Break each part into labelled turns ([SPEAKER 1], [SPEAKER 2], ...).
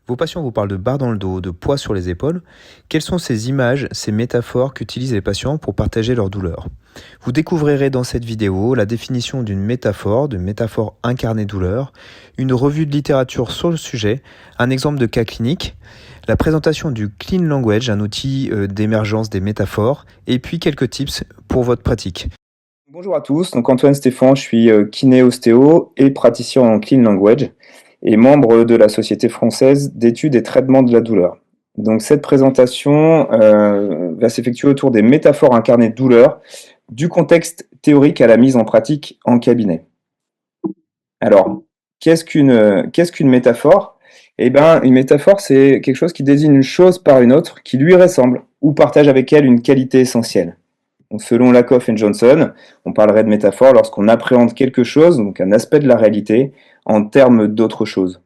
[SPEAKER 1] Vos patients vous parlent de barres dans le dos, de poids sur les épaules. Quelles sont ces images, ces métaphores qu'utilisent les patients pour partager leur douleur? Vous découvrirez dans cette vidéo la définition d'une métaphore, de métaphore incarnée douleur, une revue de littérature sur le sujet, un exemple de cas clinique, la présentation du Clean Language, un outil d'émergence des métaphores, et puis quelques tips pour votre pratique.
[SPEAKER 2] Bonjour à tous, donc Antoine Stéphane, je suis kiné-ostéo et praticien en Clean Language et membre de la Société française d'études et traitement de la douleur. Donc cette présentation va s'effectuer autour des métaphores incarnées de douleur, du contexte théorique à la mise en pratique en cabinet. Alors, qu'est-ce qu'une métaphore? Eh bien, une métaphore, c'est quelque chose qui désigne une chose par une autre qui lui ressemble ou partage avec elle une qualité essentielle. Donc, selon Lakoff et Johnson, on parlerait de métaphore lorsqu'on appréhende quelque chose, donc un aspect de la réalité, en termes d'autre chose.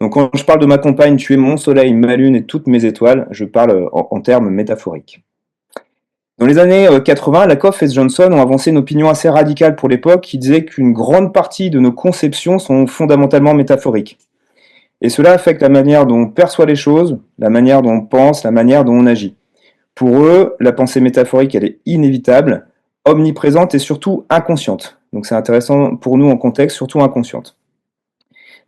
[SPEAKER 2] Donc quand je parle de ma compagne, tu es mon soleil, ma lune et toutes mes étoiles, je parle en termes métaphoriques. Dans les années 80, Lakoff et Johnson ont avancé une opinion assez radicale pour l'époque qui disait qu'une grande partie de nos conceptions sont fondamentalement métaphoriques. Et cela affecte la manière dont on perçoit les choses, la manière dont on pense, la manière dont on agit. Pour eux, la pensée métaphorique, elle est inévitable, omniprésente et surtout inconsciente. Donc c'est intéressant pour nous en contexte, surtout inconsciente.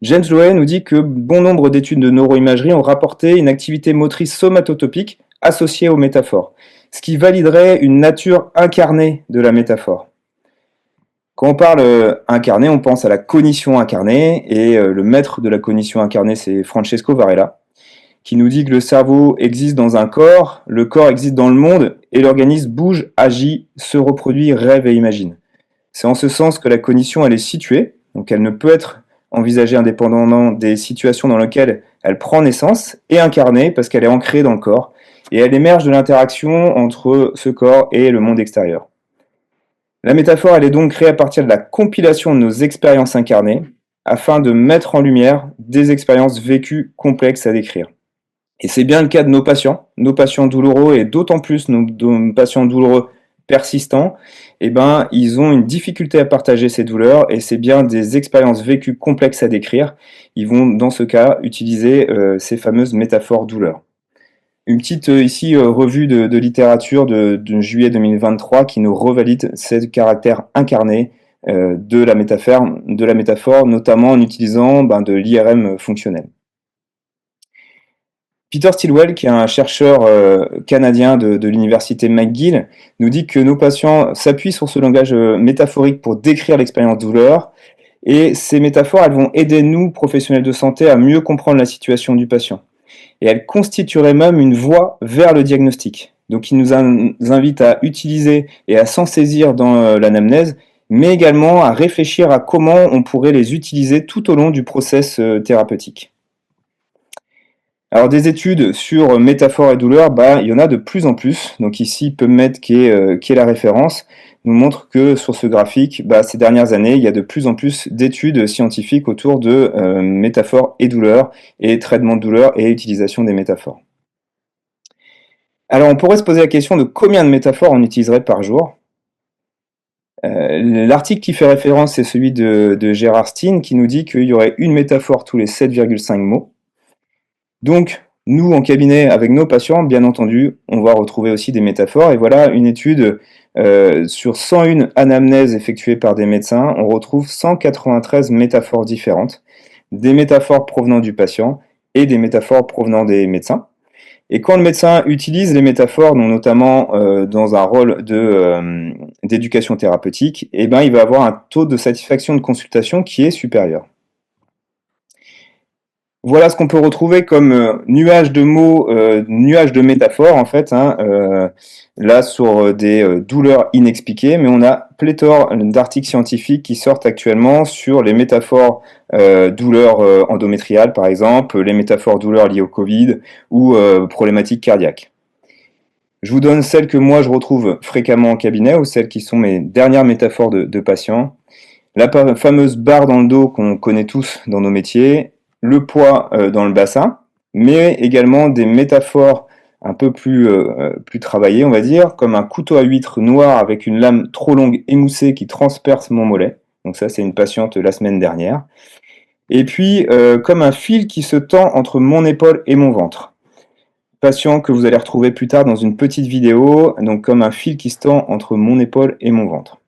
[SPEAKER 2] James Loewy nous dit que bon nombre d'études de neuroimagerie ont rapporté une activité motrice somatotopique associée aux métaphores, ce qui validerait une nature incarnée de la métaphore. Quand on parle incarné, on pense à la cognition incarnée, et le maître de la cognition incarnée, c'est Francesco Varela, qui nous dit que le cerveau existe dans un corps, le corps existe dans le monde, et l'organisme bouge, agit, se reproduit, rêve et imagine. C'est en ce sens que la cognition, elle est située, donc elle ne peut être envisagée indépendamment des situations dans lesquelles elle prend naissance, et incarnée parce qu'elle est ancrée dans le corps, et elle émerge de l'interaction entre ce corps et le monde extérieur. La métaphore, elle est donc créée à partir de la compilation de nos expériences incarnées, afin de mettre en lumière des expériences vécues complexes à décrire. Et c'est bien le cas de nos patients douloureux, et d'autant plus nos patients douloureux persistants, eh ben, ils ont une difficulté à partager ces douleurs, et c'est bien des expériences vécues complexes à décrire. Ils vont, dans ce cas, utiliser ces fameuses métaphores douleurs. Une petite ici revue de littérature de juillet 2023 qui nous revalide ce caractère incarné de la métaphore, notamment en utilisant de l'IRM fonctionnel. Peter Stilwell, qui est un chercheur canadien de l'université McGill, nous dit que nos patients s'appuient sur ce langage métaphorique pour décrire l'expérience douleur, et ces métaphores, elles vont aider nous, professionnels de santé, à mieux comprendre la situation du patient. Et elles constitueraient même une voie vers le diagnostic. Donc il nous invite à utiliser et à s'en saisir dans l'anamnèse, mais également à réfléchir à comment on pourrait les utiliser tout au long du process thérapeutique. Alors des études sur métaphore et douleur, il y en a de plus en plus. Donc ici, PubMed, qui est la référence, nous montre que sur ce graphique, ces dernières années, il y a de plus en plus d'études scientifiques autour de métaphores et douleur, et traitement de douleur et utilisation des métaphores. Alors on pourrait se poser la question de combien de métaphores on utiliserait par jour. L'article qui fait référence, c'est celui de Gérard Steen, qui nous dit qu'il y aurait une métaphore tous les 7,5 mots. Donc, nous, en cabinet, avec nos patients, bien entendu, on va retrouver aussi des métaphores. Et voilà une étude sur 101 anamnèses effectuées par des médecins. On retrouve 193 métaphores différentes, des métaphores provenant du patient et des métaphores provenant des médecins. Et quand le médecin utilise les métaphores, notamment dans un rôle d'éducation thérapeutique, il va avoir un taux de satisfaction de consultation qui est supérieur. Voilà ce qu'on peut retrouver comme nuage de mots, nuage de métaphores en fait, là sur des douleurs inexpliquées, mais on a pléthore d'articles scientifiques qui sortent actuellement sur les métaphores douleurs endométriales par exemple, les métaphores douleurs liées au Covid ou problématiques cardiaques. Je vous donne celles que moi je retrouve fréquemment en cabinet, ou celles qui sont mes dernières métaphores de patients. La fameuse barre dans le dos qu'on connaît tous dans nos métiers, le poids dans le bassin, mais également des métaphores un peu plus travaillées, on va dire, comme un couteau à huître noir avec une lame trop longue émoussée qui transperce mon mollet. Donc ça, c'est une patiente la semaine dernière. Et puis, comme un fil qui se tend entre mon épaule et mon ventre. Patient que vous allez retrouver plus tard dans une petite vidéo, donc comme un fil qui se tend entre mon épaule et mon ventre.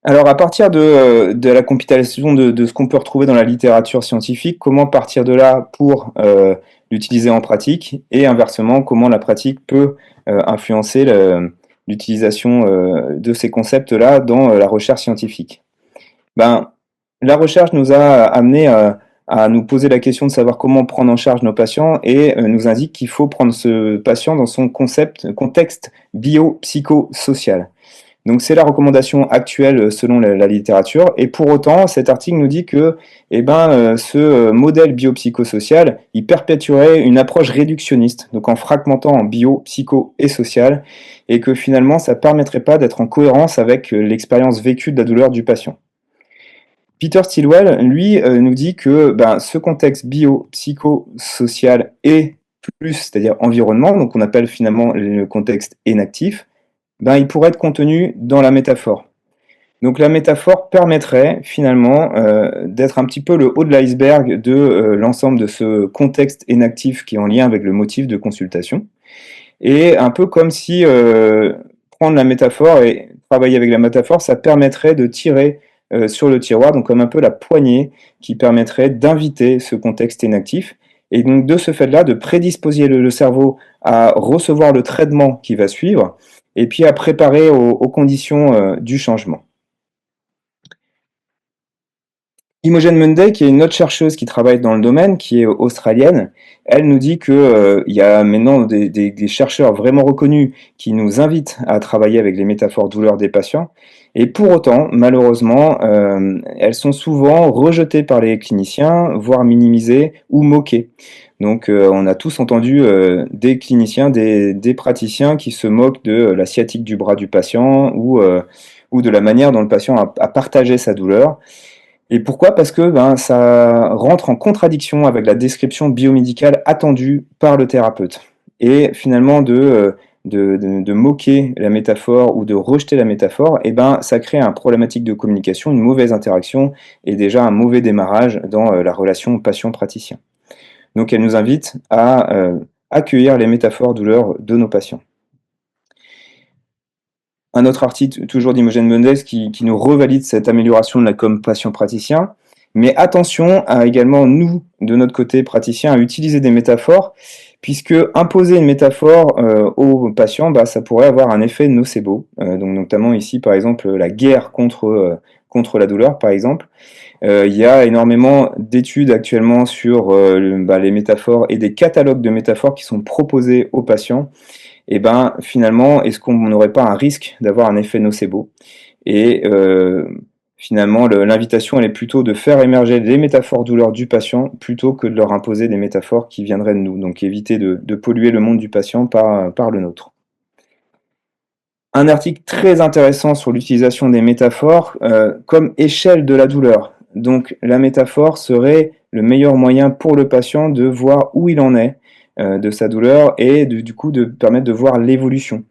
[SPEAKER 2] Alors, à partir de la compilation de ce qu'on peut retrouver dans la littérature scientifique, comment partir de là pour l'utiliser en pratique, et inversement, comment la pratique peut influencer l'utilisation de ces concepts-là dans la recherche scientifique. Ben, la recherche nous a amené à nous poser la question de savoir comment prendre en charge nos patients et nous indique qu'il faut prendre ce patient dans son contexte biopsychosocial. Donc c'est la recommandation actuelle selon la littérature, et pour autant cet article nous dit que ce modèle biopsychosocial il perpétuerait une approche réductionniste, donc en fragmentant en bio, psycho et social, et que finalement ça ne permettrait pas d'être en cohérence avec l'expérience vécue de la douleur du patient. Peter Stilwell, lui, nous dit que ce contexte bio-psychosocial et plus, c'est-à-dire environnement, donc on appelle finalement le contexte énactif, il pourrait être contenu dans la métaphore. Donc la métaphore permettrait finalement d'être un petit peu le haut de l'iceberg de l'ensemble de ce contexte énactif qui est en lien avec le motif de consultation. Et un peu comme si prendre la métaphore et travailler avec la métaphore, ça permettrait de tirer sur le tiroir, donc comme un peu la poignée qui permettrait d'inviter ce contexte inactif, et donc de ce fait-là, de prédisposer le cerveau à recevoir le traitement qui va suivre, et puis à préparer aux conditions du changement. Imogen Munday, qui est une autre chercheuse qui travaille dans le domaine, qui est australienne, elle nous dit qu'il y a maintenant des chercheurs vraiment reconnus qui nous invitent à travailler avec les métaphores douleur des patients. Et pour autant, malheureusement, elles sont souvent rejetées par les cliniciens, voire minimisées ou moquées. Donc on a tous entendu des cliniciens, des praticiens qui se moquent de la sciatique du bras du patient ou de la manière dont le patient a partagé sa douleur. Et pourquoi? Parce que ça rentre en contradiction avec la description biomédicale attendue par le thérapeute. Et finalement, de moquer la métaphore ou de rejeter la métaphore, ça crée une problématique de communication, une mauvaise interaction et déjà un mauvais démarrage dans la relation patient-praticien. Donc elle nous invite à accueillir les métaphores douleurs de nos patients. Un autre article, toujours d'Imogen Munday, qui nous revalide cette amélioration de la com patient-praticien. Mais attention à également, nous, de notre côté praticien, à utiliser des métaphores, puisque imposer une métaphore aux patients, ça pourrait avoir un effet nocebo. Donc notamment ici, par exemple, la guerre contre la douleur, par exemple. Il y a énormément d'études actuellement sur les métaphores et des catalogues de métaphores qui sont proposés aux patients. Et finalement, est-ce qu'on n'aurait pas un risque d'avoir un effet nocebo? Et finalement, l'invitation, elle est plutôt de faire émerger les métaphores douleurs du patient plutôt que de leur imposer des métaphores qui viendraient de nous. Donc éviter de polluer le monde du patient par le nôtre. Un article très intéressant sur l'utilisation des métaphores comme échelle de la douleur. Donc la métaphore serait le meilleur moyen pour le patient de voir où il en est de sa douleur et du coup de permettre de voir l'évolution.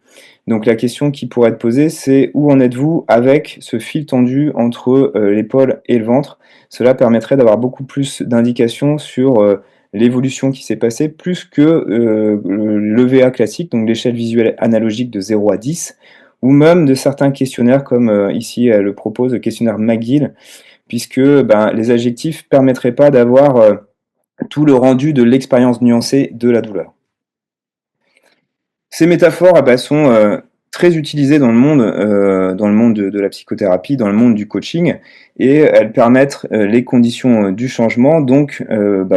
[SPEAKER 2] Donc la question qui pourrait être posée, c'est où en êtes-vous avec ce fil tendu entre l'épaule et le ventre? Cela permettrait d'avoir beaucoup plus d'indications sur l'évolution qui s'est passée, plus que le VA classique, donc l'échelle visuelle analogique de 0 à 10, ou même de certains questionnaires comme ici elle le propose, le questionnaire McGill, puisque les adjectifs ne permettraient pas d'avoir tout le rendu de l'expérience nuancée de la douleur. Ces métaphores sont très utilisées dans le monde de la psychothérapie, dans le monde du coaching, et elles permettent les conditions du changement. Donc,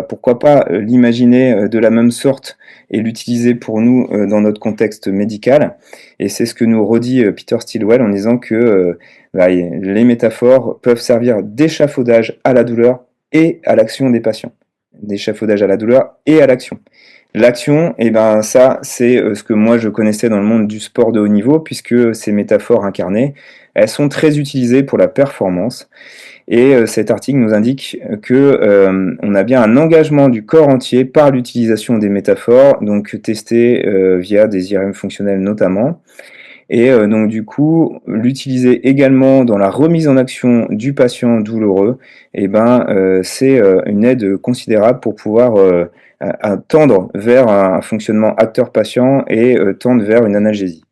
[SPEAKER 2] pourquoi pas l'imaginer de la même sorte et l'utiliser pour nous dans notre contexte médical. Et c'est ce que nous redit Peter Stilwell en disant que les métaphores peuvent servir d'échafaudage à la douleur et à l'action des patients. D'échafaudage à la douleur et à l'action. L'action, ça, c'est ce que moi je connaissais dans le monde du sport de haut niveau, puisque ces métaphores incarnées, elles sont très utilisées pour la performance. Et cet article nous indique que on a bien un engagement du corps entier par l'utilisation des métaphores, donc testé via des IRM fonctionnels notamment. et donc du coup, l'utiliser également dans la remise en action du patient douloureux, c'est, une aide considérable pour pouvoir, tendre vers un fonctionnement acteur-patient et tendre vers une analgésie.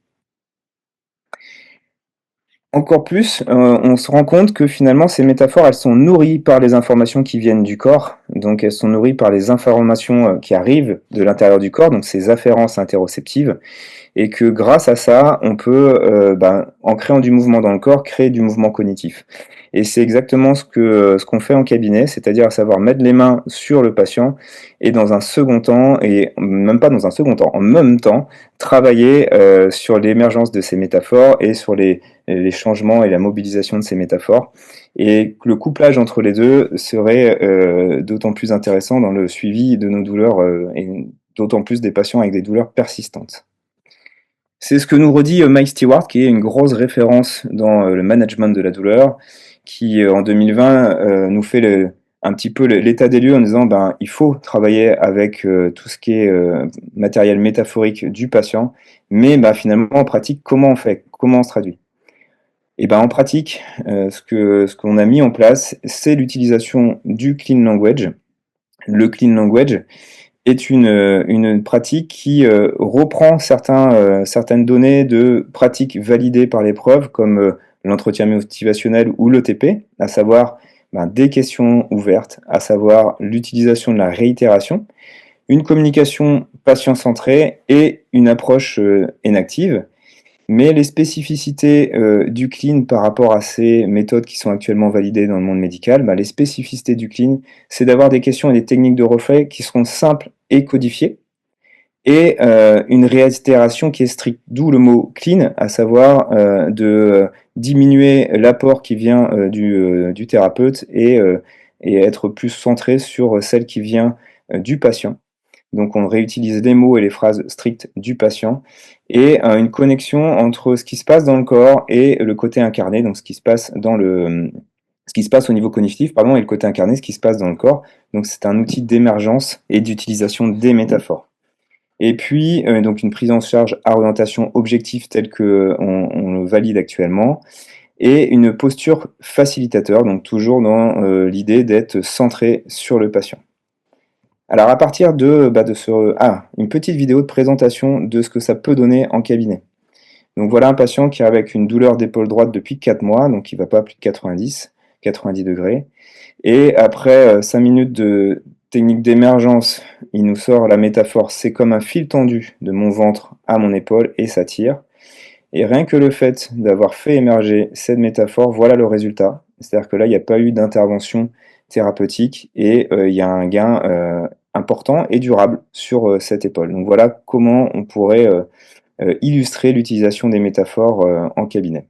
[SPEAKER 2] Encore plus, on se rend compte que finalement ces métaphores, elles sont nourries par les informations qui viennent du corps, donc elles sont nourries par les informations, qui arrivent de l'intérieur du corps, donc ces afférences interoceptives, et que grâce à ça, on peut, en créant du mouvement dans le corps, créer du mouvement cognitif. Et c'est exactement ce qu'on fait en cabinet, c'est-à-dire à savoir mettre les mains sur le patient et dans un second temps, et même pas dans un second temps, en même temps, travailler sur l'émergence de ces métaphores et sur les changements et la mobilisation de ces métaphores. Et le couplage entre les deux serait d'autant plus intéressant dans le suivi de nos douleurs et d'autant plus des patients avec des douleurs persistantes. C'est ce que nous redit Mike Stewart, qui est une grosse référence dans le management de la douleur, qui en 2020 nous fait un petit peu l'état des lieux en disant il faut travailler avec tout ce qui est matériel métaphorique du patient, mais finalement en pratique, comment on fait? Comment on se traduit? Et en pratique, ce qu'on a mis en place, c'est l'utilisation du clean language. Le clean language, est une pratique qui reprend certaines données de pratiques validées par l'épreuve, comme l'entretien motivationnel ou l'ETP, à savoir des questions ouvertes, à savoir l'utilisation de la réitération, une communication patient-centrée et une approche inactive. Mais les spécificités du clean par rapport à ces méthodes qui sont actuellement validées dans le monde médical, les spécificités du clean, c'est d'avoir des questions et des techniques de reflet qui seront simples et codifiées, et une réitération qui est stricte, d'où le mot clean, à savoir de diminuer l'apport qui vient du thérapeute et être plus centré sur celle qui vient du patient. Donc on réutilise les mots et les phrases strictes du patient et une connexion entre ce qui se passe dans le corps et le côté incarné, donc ce qui se passe ce qui se passe au niveau cognitif, pardon, et le côté incarné, ce qui se passe dans le corps. Donc c'est un outil d'émergence et d'utilisation des métaphores. Et puis donc une prise en charge à orientation objective telle que on le valide actuellement, et une posture facilitateur, donc toujours dans l'idée d'être centré sur le patient. Alors à partir une petite vidéo de présentation de ce que ça peut donner en cabinet. Donc voilà un patient qui est avec une douleur d'épaule droite depuis 4 mois, donc il ne va pas à plus de 90 degrés. Et après 5 minutes de technique d'émergence, il nous sort la métaphore: c'est comme un fil tendu de mon ventre à mon épaule et ça tire. Et rien que le fait d'avoir fait émerger cette métaphore, voilà le résultat. C'est-à-dire que là, il n'y a pas eu d'intervention thérapeutique et il y a un gain important et durable sur cette épaule. Donc voilà comment on pourrait illustrer l'utilisation des métaphores en cabinet.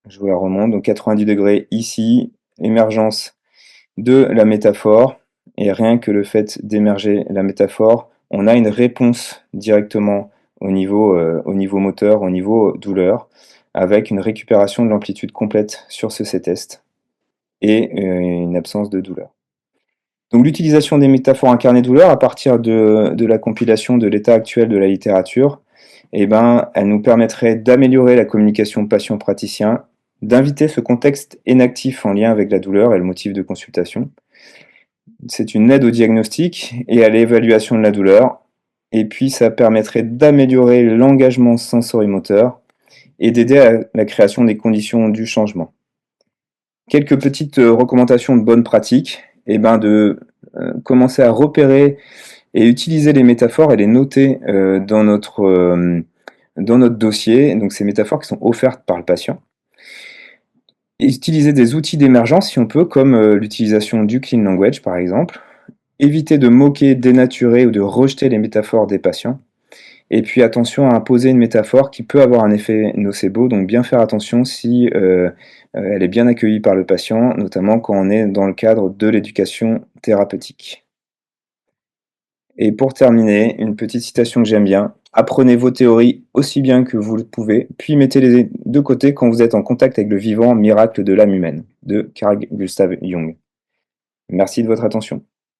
[SPEAKER 2] Je vous la remonte. Donc 90 degrés ici, émergence de la métaphore. Et rien que le fait d'émerger la métaphore, on a une réponse directement au niveau moteur, au niveau douleur, avec une récupération de l'amplitude complète sur ce C-test et une absence de douleur. Donc l'utilisation des métaphores incarnées douleur à partir de la compilation de l'état actuel de la littérature, elle nous permettrait d'améliorer la communication patient-praticien, d'inviter ce contexte inactif en lien avec la douleur et le motif de consultation. C'est une aide au diagnostic et à l'évaluation de la douleur. Et puis ça permettrait d'améliorer l'engagement sensorimoteur et d'aider à la création des conditions du changement. Quelques petites recommandations de bonnes pratiques, de commencer à repérer et utiliser les métaphores et les noter dans notre dossier. Donc ces métaphores qui sont offertes par le patient. Et utiliser des outils d'émergence si on peut, comme l'utilisation du clean language par exemple. Éviter de moquer, dénaturer ou de rejeter les métaphores des patients. Et puis attention à imposer une métaphore qui peut avoir un effet nocebo, donc bien faire attention si elle est bien accueillie par le patient, notamment quand on est dans le cadre de l'éducation thérapeutique. Et pour terminer, une petite citation que j'aime bien: apprenez vos théories aussi bien que vous le pouvez, puis mettez-les de côté quand vous êtes en contact avec le vivant, miracle de l'âme humaine, de Carl Gustav Jung. Merci de votre attention.